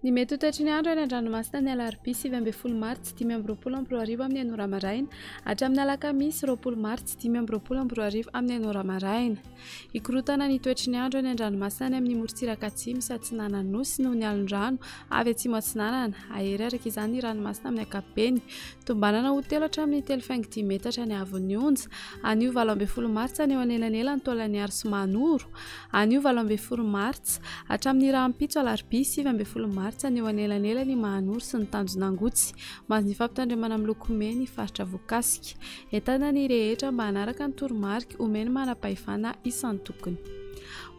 Ny mety ho toetry ny andro any an-dranomasina ny alarobia 20 martsa 5:20 amin'ny anora maraina hatramin'ny alakamisy 20 martsa 5:20 amin'ny anora maraina. Ikorotana ny toetry ny andro any an-dranomasina any amin'ny morotsiraka atsimo sy atsinanana nosy noho ny alon-drano avy atsimo atsinanana. Ahery araka izany ny ranomasina amin'ny ankapobeny tombanana ho 3 hatramin'ny 3.10 metatra ny avon'ny onja. Anio 20 martsa ny eo anelanela ny taolan'ny aro sy manoro. Anio 20 martsa hatramin'ny rahampitso alarobia 20 martsa ny eo anelanela ny mahanoro sy ny tanjonangotsy. Mahazo ny fampitandremana amin'ny loko mena ny faritra voakasika. Entana ny rehetra mba hanaraka ny toromarika omeny manam-pahefana isan'ny tokony.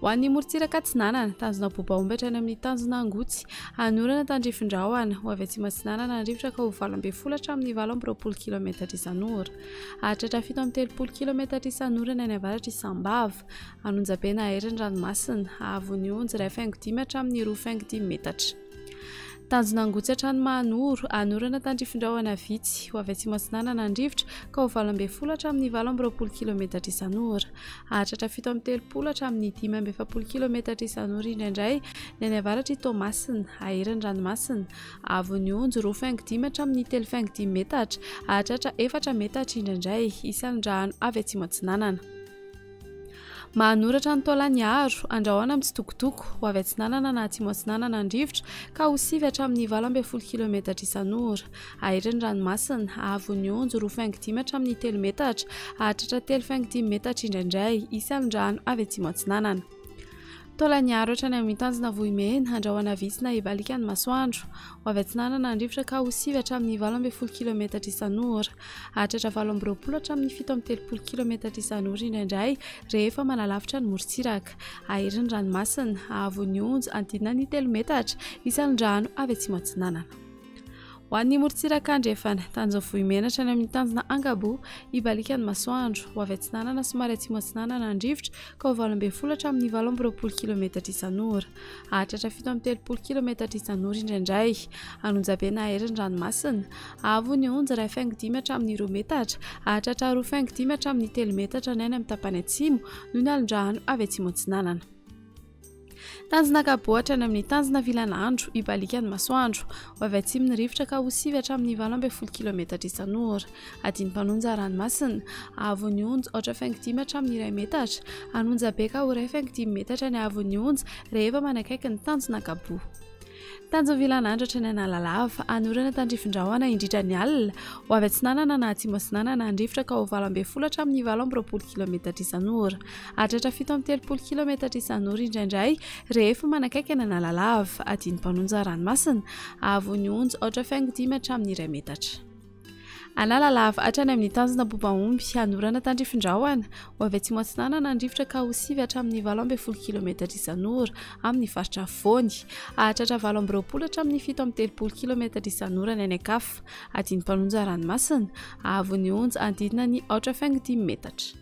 Ho an'ny morotsiraka atsinanana tanjona bobaomby hatrany amin'ny tanjonangotsy. Anorana tandrifin-drahona ho avy atsimo atsinanana andrivotra ka ho 20 hatramin'ny 20 km isan'ora. Hahatratra 7 km isan'ora ny any avaratra isambava. Anonjabena ahery ny ranomasina ahavon'ny onja 1.5 hatramin'ny 2.10 metatra. Tanjonangotsy hatrany mahanoro. Anorana tandrifin-drahona vitsy ho avy atsimo atsinanana andrivotra ka ho 20 hatramin'ny 20 km isan'ora. Hahatratra 7 hatramin'ny 10 km isan'ora indraindray ny any avaratra itomasina. Ahery ny ranomasina ahavon'ny onja 2.5 hatramin'ny 3.10 metatra. Hahatratra 4 metatra indraindray isan'ny rano avy atsimo atsinanana. Mahanoratra ny taolan'ny aro andrahoana amin'ny tsitokotoko ho avy atsinanana na atsimo atsinanana andrivotra ka ho 9 hatramin'ny 20 km isan'ora. Ahery ny ranomasina ahavon'ny onja 2.5 hatramin'ny 3 metatra. Hahatratra 3.10 metatra indraindray isan'ny rano avy atsimo atsinanana. Taolan'ny aro hatrany amin'ny tanjona vohimena andrahoana vitsy na ibalika ny masoandro ho avy atsinanana andrivotra ka ho 9 hatramin'ny 20 km isan'ora. Hahatratra 20 hatramin'ny 7 km isan'ora indraindray rehefa manalavitra ny morotsiraka. Ahery ny ranomasina ahavon'ny onja andinina ny 3 metatra isan'ny rano avy atsimo atsinanana. Ho an'ny morotsiraka andrefana tanjona vohimena hatrany amin'ny tanjona angabo ibalika ny masoandro ho avy atsinanana somary atsimo atsinanana andrivotra ka ho 20 hatramin'ny 20 km isan'ora. Hahatratra 7 km isan'ora indraindray. Anonjabena ahery ny ranomasina ahavon'ny onja 1.5 hatramin'ny 2 metatra. Hahatratra 2.5 hatramin'ny 3 metatra ny any amin'ny tapany atsimo noho ny alon-drano avy atsimo atsinanana. Tanjona kaboatra ny amin'ny tanjona vilanandro ibalika ny masoandro ho avy atsimo ny rivotra ka ho 9 hatramin'ny 20 km isan'ora. Adiny mpanonja ranomasina ahavon'ny onja 8.5 hatramin'ny 1 metatra. Anonja be ka ho 1.5 metatra ny ahavon'ny onja rehefa manakaiky ny tanjona kabo. Tanjona vilanandro hatrany analalava anorana tandrifin-drahona indritra ny alina ho avy atsinanana na atsimo atsinanana andrivotra ka ho 20 hatramin'ny 20 km isan'ora. Hahatratra 7 km isan'ora indraindray rehefa manakaiky ny analalava. Adiny mpanonja ranomasina ahavon'ny onja 8.5 hatramin'ny 1 metatra. Analalava hatrany amin'ny tanjona bobaomby anorana tandrifin-drahona ho avy atsimo atsinanana andrivotra ka ho 9 hatramin'ny 20 km isan'ora amin'ny faritra afovoany. Hahatratra 20 hatramin'ny 7 km isan'ora ny any ankafa. Adiny mpanonja ranomasina ahavon'ny onja andinina ny 8.5 metatra.